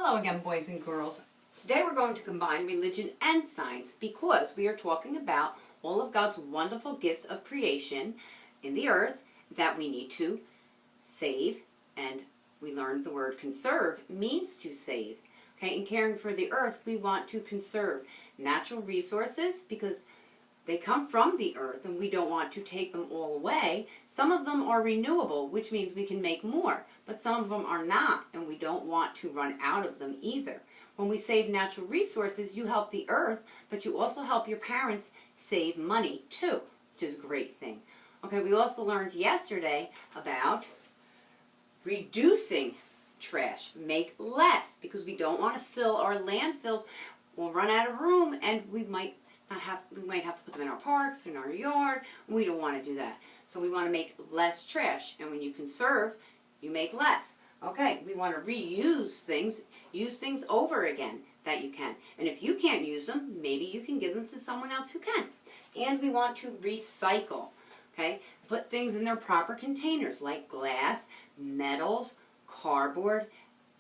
Hello again, boys and girls. Today we're going to combine religion and science because we are talking about all of God's wonderful gifts of creation in the earth that we need to save, and we learned the word conserve means to save. Okay, in caring for the earth, we want to conserve natural resources because they come from the earth and we don't want to take them all away. Some of them are renewable, which means we can make more, but some of them are not, and we don't want to run out of them either. When we save natural resources, you help the earth, but you also help your parents save money too, which is a great thing. Okay, we also learned yesterday about reducing trash. Make less, because we don't want to fill our landfills. We'll run out of room and we might have to put them in our parks, in our yard. We don't want to do that. So we want to make less trash. And when you conserve, you make less. Okay, we want to reuse things, use things over again that you can. And if you can't use them, maybe you can give them to someone else who can. And we want to recycle. Okay, put things in their proper containers like glass, metals, cardboard,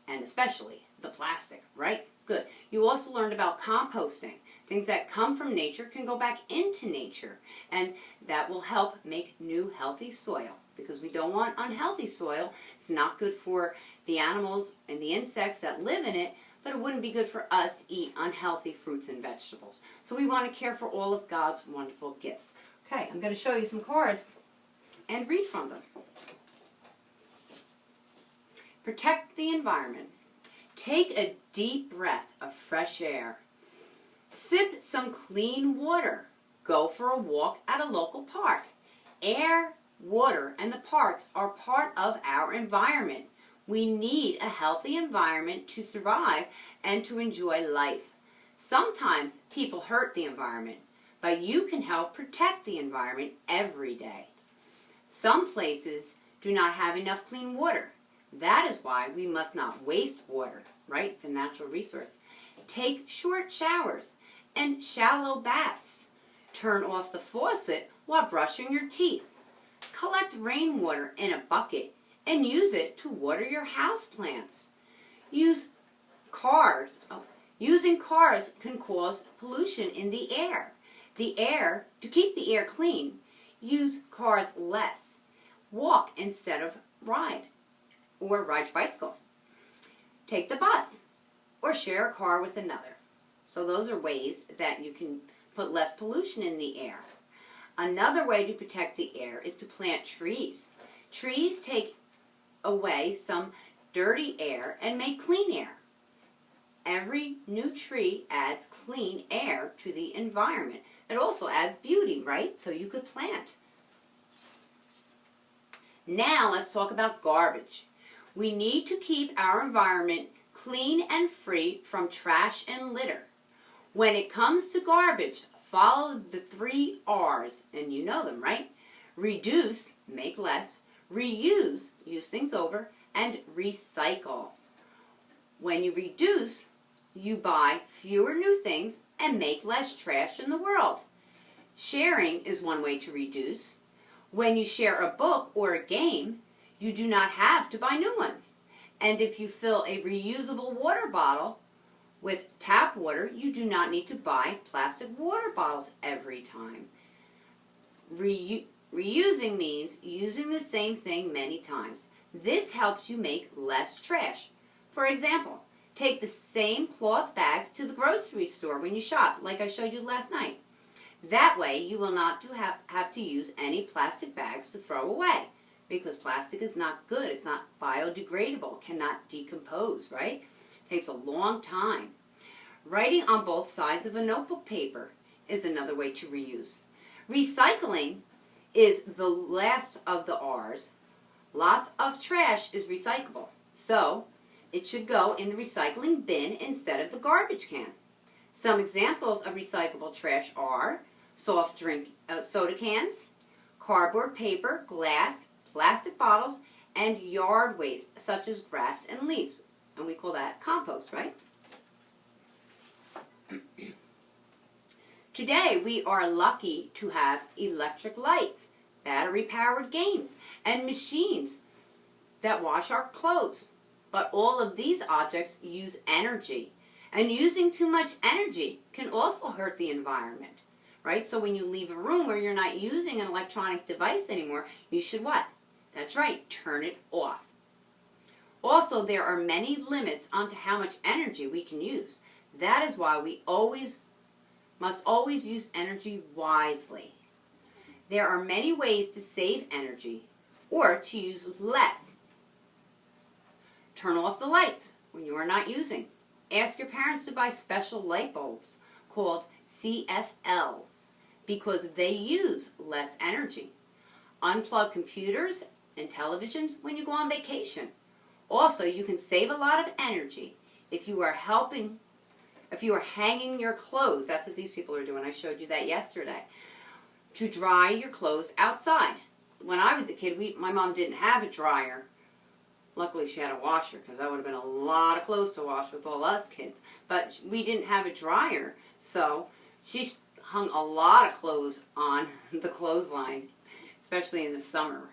and especially the plastic, right? Good. You also learned about composting. Things that come from nature can go back into nature, and that will help make new healthy soil, because we don't want unhealthy soil. It's not good for the animals and the insects that live in it, but it wouldn't be good for us to eat unhealthy fruits and vegetables. So we want to care for all of God's wonderful gifts. Okay, I'm going to show you some cards and read from them. Protect the environment. Take a deep breath of fresh air. Sip some clean water. Go for a walk at a local park. Air, water, and the parks are part of our environment. We need a healthy environment to survive and to enjoy life. Sometimes people hurt the environment, but you can help protect the environment every day. Some places do not have enough clean water. That is why we must not waste water, right? It's a natural resource. Take short showers and shallow baths. Turn off the faucet while brushing your teeth. Collect rainwater in a bucket and use it to water your houseplants. Using cars can cause pollution in the air. To keep the air clean, use cars less. Walk instead of ride, or ride your bicycle. Take the bus, or share a car with another. So those are ways that you can put less pollution in the air. Another way to protect the air is to plant trees. Trees take away some dirty air and make clean air. Every new tree adds clean air to the environment. It also adds beauty, right? So you could plant. Now let's talk about garbage. We need to keep our environment clean and free from trash and litter. When it comes to garbage, follow the 3 R's, and you know them, right? Reduce, make less. Reuse, use things over. And recycle. When you reduce, you buy fewer new things and make less trash in the world. Sharing is one way to reduce. When you share a book or a game, you do not have to buy new ones. And if you fill a reusable water bottle with tap water, you do not need to buy plastic water bottles every time. Reusing means using the same thing many times. This helps you make less trash. For example, take the same cloth bags to the grocery store when you shop, like I showed you last night. That way you will not have to use any plastic bags to throw away, because plastic is not good. It's not biodegradable. It cannot decompose, right? It takes a long time. Writing on both sides of a notebook paper is another way to reuse. Recycling is the last of the R's. Lots of trash is recyclable, so it should go in the recycling bin instead of the garbage can. Some examples of recyclable trash are soft drink soda cans, cardboard, paper, glass, plastic bottles, and yard waste such as grass and leaves. And we call that compost, right? Today we are lucky to have electric lights, battery-powered games, and machines that wash our clothes. But all of these objects use energy. And using too much energy can also hurt the environment, right? So when you leave a room where you're not using an electronic device anymore, you should what? That's right, turn it off. Also, there are many limits onto how much energy we can use. That is why we must always use energy wisely. There are many ways to save energy or to use less. Turn off the lights when you are not using. Ask your parents to buy special light bulbs called CFLs because they use less energy. Unplug computers and televisions when you go on vacation. Also, you can save a lot of energy if you are hanging your clothes. That's what these people are doing. I showed you that yesterday. To dry your clothes outside. When I was a kid, my mom didn't have a dryer. Luckily, she had a washer because that would have been a lot of clothes to wash with all us kids. But we didn't have a dryer, so she hung a lot of clothes on the clothesline, especially in the summer.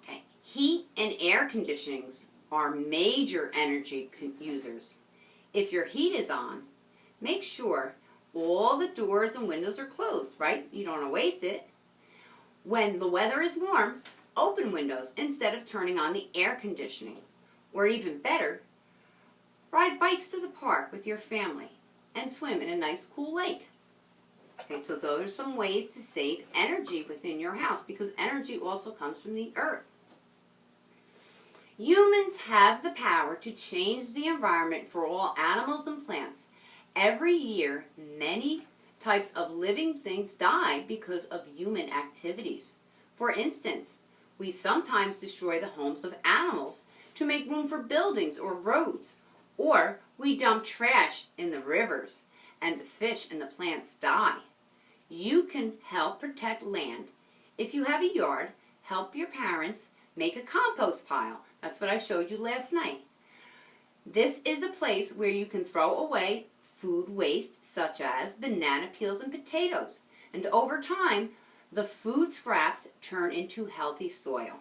Okay. Heat and air conditionings are major energy users. If your heat is on, make sure all the doors and windows are closed, right? You don't want to waste it. When the weather is warm, open windows instead of turning on the air conditioning. Or even better, ride bikes to the park with your family and swim in a nice cool lake. Okay, so those are some ways to save energy within your house because energy also comes from the earth. Humans have the power to change the environment for all animals and plants. Every year, many types of living things die because of human activities. For instance, we sometimes destroy the homes of animals to make room for buildings or roads, or we dump trash in the rivers and the fish and the plants die. You can help protect land. If you have a yard, help your parents make a compost pile. That's what I showed you last night. This is a place where you can throw away food waste such as banana peels and potatoes. And over time, the food scraps turn into healthy soil.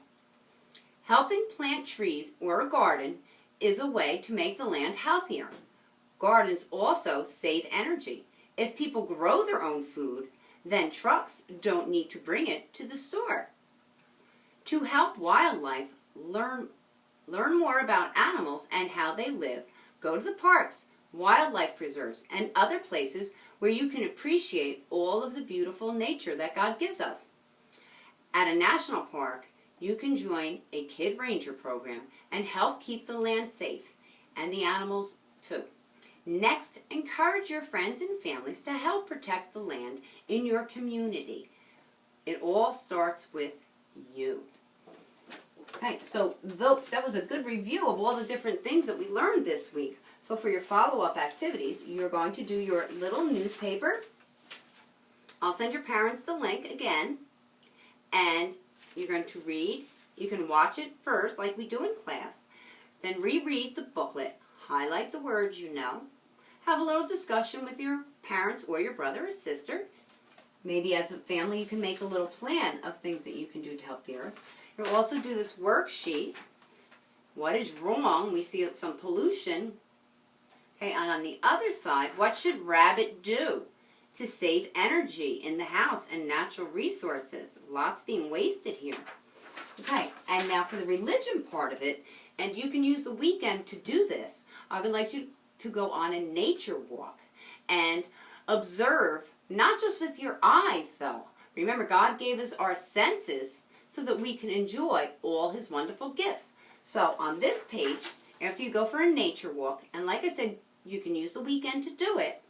Helping plant trees or a garden is a way to make the land healthier. Gardens also save energy. If people grow their own food, then trucks don't need to bring it to the store. To help wildlife learn more about animals and how they live, go to the parks, wildlife preserves, and other places where you can appreciate all of the beautiful nature that God gives us. At a national park, you can join a Kid Ranger program and help keep the land safe, and the animals too. Next, encourage your friends and families to help protect the land in your community. It all starts with you. Okay, so that was a good review of all the different things that we learned this week. So for your follow-up activities, you're going to do your little newspaper. I'll send your parents the link again. And you're going to read. You can watch it first, like we do in class. Then reread the booklet. Highlight the words you know. Have a little discussion with your parents or your brother or sister. Maybe as a family you can make a little plan of things that you can do to help the earth. You'll also do this worksheet. What is wrong? We see some pollution. Okay, and on the other side, what should Rabbit do to save energy in the house and natural resources? Lots being wasted here. Okay, and now for the religion part of it, and you can use the weekend to do this. I would like you to go on a nature walk and observe, not just with your eyes though. Remember, God gave us our senses so that we can enjoy all His wonderful gifts. So on this page, after you go for a nature walk, and like I said, you can use the weekend to do it,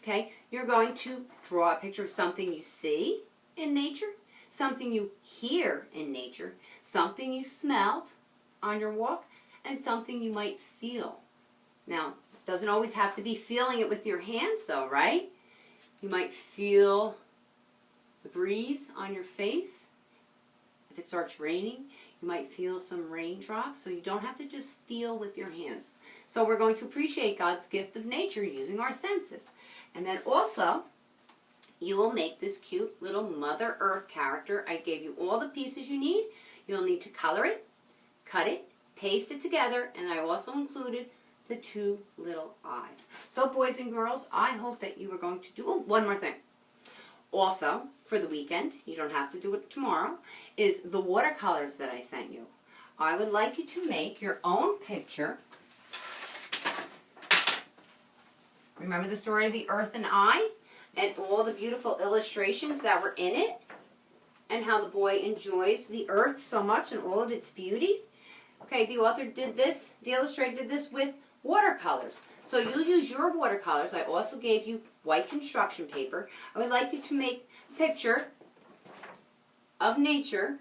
okay, you're going to draw a picture of something you see in nature, something you hear in nature, something you smelled on your walk, and something you might feel. Now, it doesn't always have to be feeling it with your hands though, right? You might feel the breeze on your face. If it starts raining, you might feel some raindrops, so you don't have to just feel with your hands. So we're going to appreciate God's gift of nature using our senses. And then also, you will make this cute little Mother Earth character. I gave you all the pieces you need. You'll need to color it, cut it, paste it together, and I also included the two little eyes. So boys and girls, I hope that you are going to do, oh, one more thing. Also, for the weekend, you don't have to do it tomorrow, is the watercolors that I sent you. I would like you to make your own picture. Remember the story of the Earth and I? And all the beautiful illustrations that were in it? And how the boy enjoys the earth so much and all of its beauty? Okay, the author did this, the illustrator did this with watercolors. So you'll use your watercolors. I also gave you white construction paper. I would like you to make a picture of nature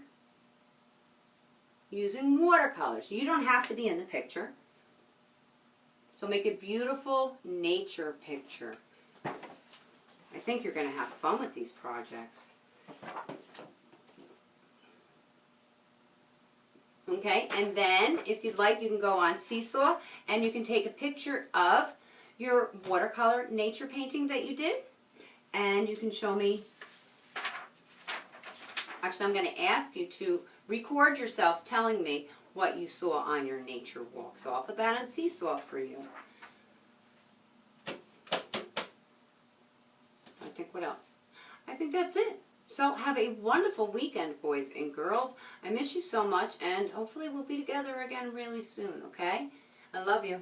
using watercolors. You don't have to be in the picture. So make a beautiful nature picture. I think you're going to have fun with these projects. Okay, and then if you'd like, you can go on Seesaw and you can take a picture of your watercolor nature painting that you did, and you can show me. Actually, I'm going to ask you to record yourself telling me what you saw on your nature walk. So I'll put that on Seesaw for you. I think what else? I think that's it. So have a wonderful weekend, boys and girls. I miss you so much, and hopefully we'll be together again really soon, okay? I love you.